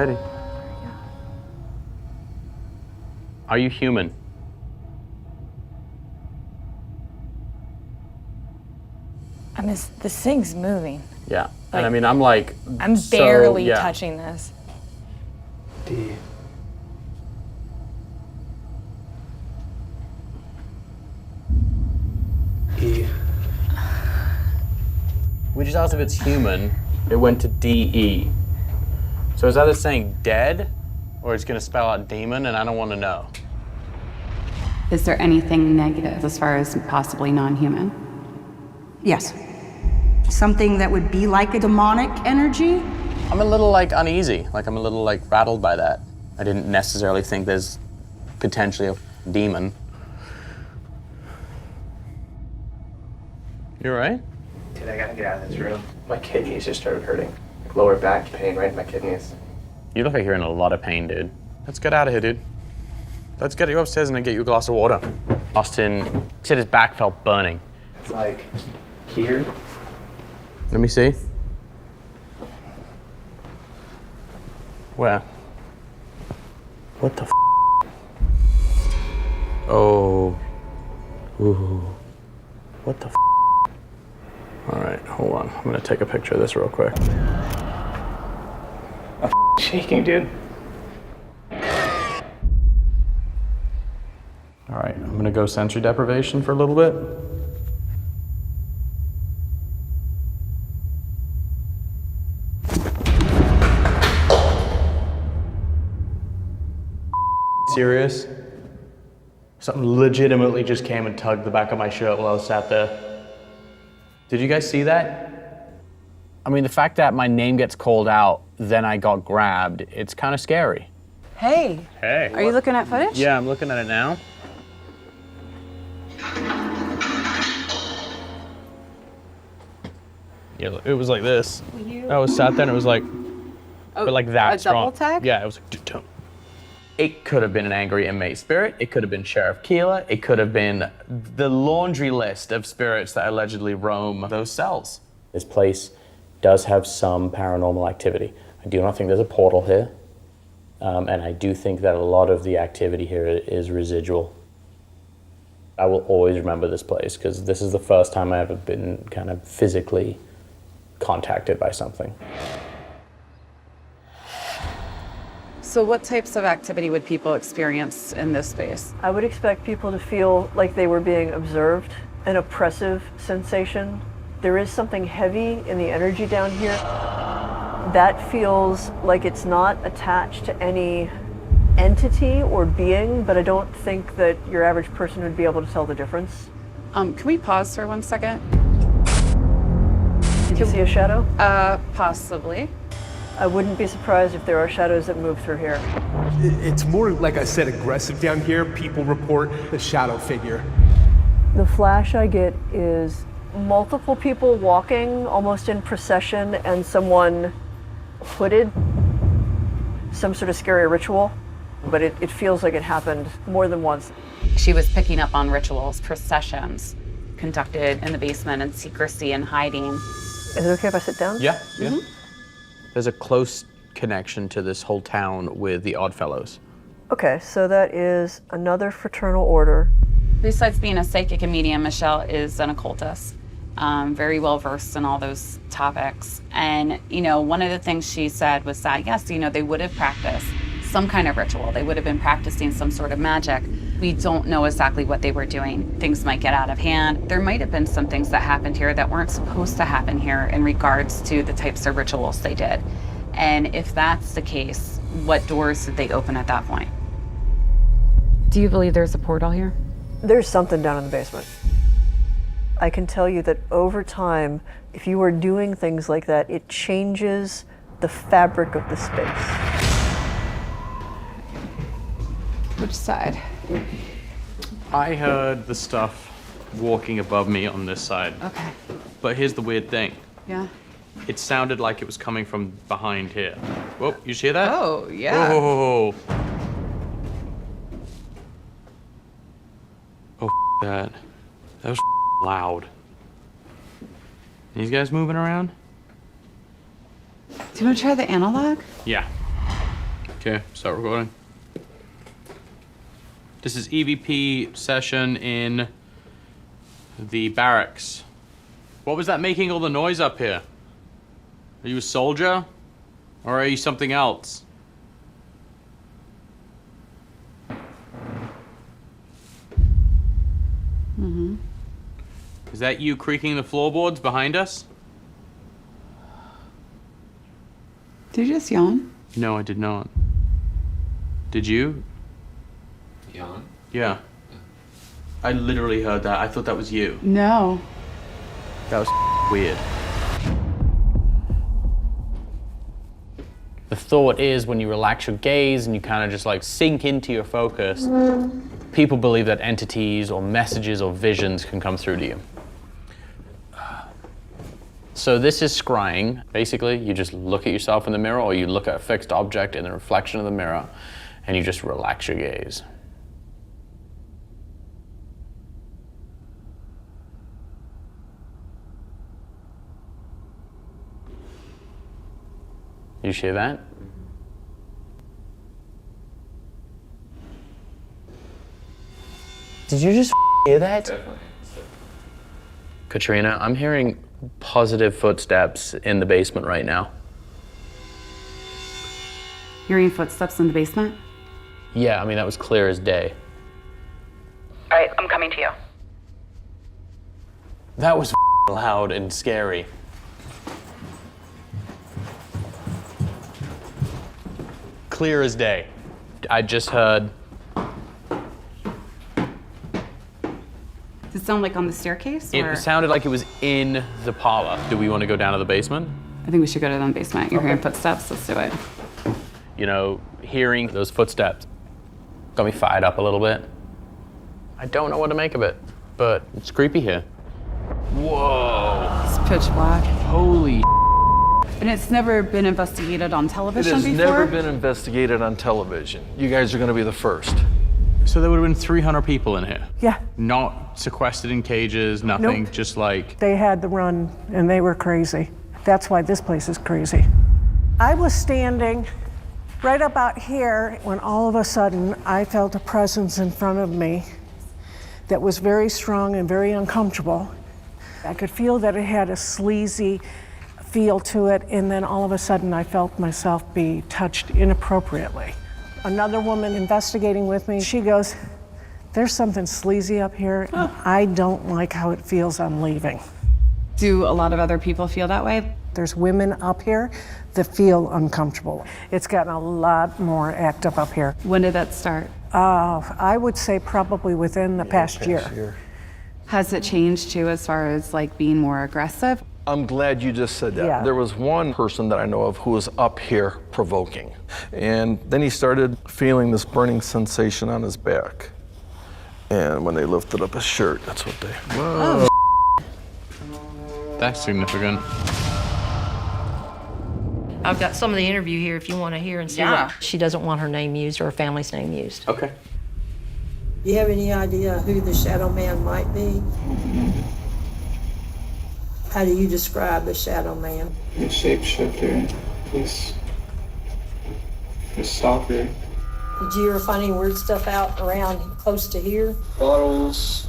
ready. Are you human? I mean, this thing's moving. Yeah. And I mean, I'm like... I'm barely touching this. D. E. We just asked if it's human. It went to DE. So is that it saying dead? Or it's gonna spell out demon, and I don't wanna know. Is there anything negative as far as possibly non-human? Yes. Something that would be like a demonic energy? I'm a little like uneasy. Like I'm a little like rattled by that. I didn't necessarily think there's potentially a demon. You all right? Dude, I gotta get out of this room. My kidneys just started hurting. Like lower back pain right in my kidneys. You look like you're in a lot of pain, dude. Let's get out of here, dude. Let's get you upstairs and then get you a glass of water. Austin said his back felt burning. It's like here. Let me see. Where? What the f? Oh. Ooh. What the f? All right, hold on. I'm gonna take a picture of this real quick. I'm shaking, dude. All right, I'm gonna go sensory deprivation for a little bit. Serious? Something legitimately just came and tugged the back of my shirt while I was sat there. Did you guys see that? I mean, the fact that my name gets called out, then I got grabbed, it's kind of scary. Hey. Hey. Are you looking at footage? Yeah, I'm looking at it now. Yeah, it was like this. I was sat there and it was like, but like that a strong. double tag? Yeah, it was like, dum. It could have been an angry inmate spirit. It could have been Sheriff Keeler. It could have been the laundry list of spirits that allegedly roam those cells. This place does have some paranormal activity. I do not think there's a portal here. And I do think that a lot of the activity here is residual. I will always remember this place because this is the first time I ever been kind of physically contacted by something. So what types of activity would people experience in this space? I would expect people to feel like they were being observed, an oppressive sensation. There is something heavy in the energy down here. That feels like it's not attached to any entity or being, but I don't think that your average person would be able to tell the difference. Can we pause for 1 second? Did you see a shadow? Possibly. I wouldn't be surprised if there are shadows that move through here. It's more, like I said, aggressive down here. People report the shadow figure. The flash I get is multiple people walking almost in procession and someone hooded, some sort of scary ritual, but it feels like it happened more than once. She was picking up on rituals, processions, conducted in the basement in secrecy and hiding. Is it okay if I sit down? Yeah, yeah. Mm-hmm. There's a close connection to this whole town with the Oddfellows. Okay, so that is another fraternal order. Besides being a psychic and medium, Michelle is an occultist, very well versed in all those topics. And, you know, one of the things she said was that, yes, you know, they would have practiced some kind of ritual. They would have been practicing some sort of magic. We don't know exactly what they were doing. Things might get out of hand. There might have been some things that happened here that weren't supposed to happen here in regards to the types of rituals they did. And if that's the case, what doors did they open at that point? Do you believe there's a portal here? There's something down in the basement. I can tell you that over time, if you are doing things like that, it changes the fabric of the space. Which side? I heard the stuff walking above me on this side. Okay. But here's the weird thing. Yeah. It sounded like it was coming from behind here. Whoa, you hear that? Oh, yeah. Whoa. Oh, that. That was loud. These guys moving around? Do you want to try the analog? Yeah. Okay, start recording. This is EVP session in the barracks. What was that making all the noise up here? Are you a soldier? Or are you something else? Mm-hmm. Is that you creaking the floorboards behind us? Did you just yawn? No, I did not. Did you? Yawn? Yeah. I literally heard that. I thought that was you. No. That was weird. The thought is when you relax your gaze and you kind of just like sink into your focus, people believe that entities or messages or visions can come through to you. So this is scrying. Basically, you just look at yourself in the mirror or you look at a fixed object in the reflection of the mirror and you just relax your gaze. You hear that? Did you just hear that? Definitely. Katrina, I'm hearing positive footsteps in the basement right now. You're hearing footsteps in the basement? Yeah, I mean, that was clear as day. All right, I'm coming to you. That was loud and scary. Clear as day. I just heard. Does it sound like on the staircase? Or? It sounded like it was in the parlor. Do we want to go down to the basement? I think we should go to the basement. You're hearing footsteps. Let's do it. You know, hearing those footsteps got me fired up a little bit. I don't know what to make of it, but it's creepy here. Whoa. It's pitch black. Holy. And it's never been investigated on It television has before? never been investigated on television. You guys are going to be the first. So there would have been 300 people in here? Yeah, Not sequestered in cages, nothing, Nope. just like... they had the run and they were crazy. That's why this place is crazy. I was standing right about here when all of a sudden I felt a presence in front of me that was very strong and very uncomfortable. I could feel that it had a sleazy feel to it, and then all of a sudden I felt myself be touched inappropriately. Another woman investigating with me, she goes, "There's something sleazy up here, and I don't like how it feels, I'm leaving." Do a lot of other people feel that way? There's women up here that feel uncomfortable. It's gotten a lot more active up here. When did that start? I would say probably within the past year. Has it changed too as far as like being more aggressive? I'm glad you just said that. Yeah. There was one person that I know of who was up here provoking. And then he started feeling this burning sensation on his back. And when they lifted up his shirt, that's what they... Whoa. That's significant. I've got some of the interview here if you want to hear and see Yeah. what she doesn't want her name used or her family's name used. Okay. Do you have any idea who the shadow man might be? How do you describe the shadow man? The shapeshifter. He's a stalker. Did you ever find any weird stuff out around close to here? Bottles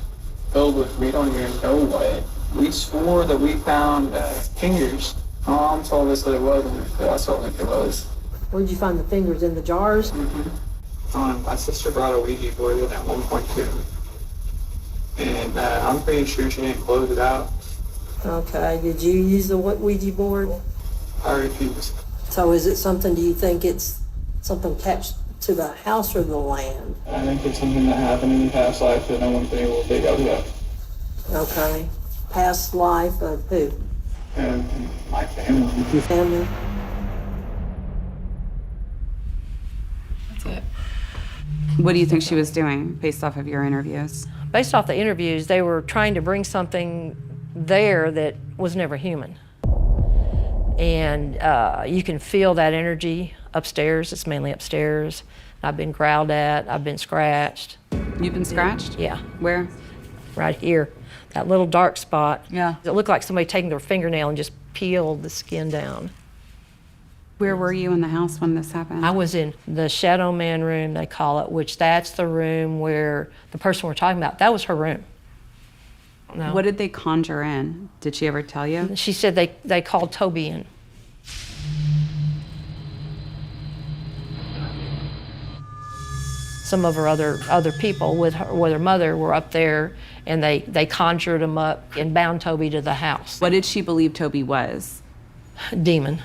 filled with we don't even know what. We swore that we found fingers. My mom told us that it wasn't, but I still think it was. Where'd you find the fingers, in the jars? My sister brought a Ouija board in at 1.2. And I'm pretty sure she didn't close it out. Okay, did you use the Ouija board? I refuse. So is it something, do you think it's something attached to the house or the land? I think it's something that happened in the past life that no one's been able to dig up yet. Okay. Past life of who? And my family. Family? That's it. What do you think she was doing based off of your interviews? Based off the interviews, they were trying to bring something there that was never human. And you can feel that energy upstairs. It's mainly upstairs. I've been growled at. I've been scratched. You've been scratched? Yeah. Where? Right here. That little dark spot. Yeah. It looked like somebody taking their fingernail and just peeled the skin down. Where were you in the house when this happened? I was in the Shadow Man room, they call it, which that's the room where the person we're talking about, that was her room. No. What did they conjure in? Did she ever tell you? She said they called Toby in. Some of her other people with her mother were up there, and they conjured him up and bound Toby to the house. What did she believe Toby was? Demon.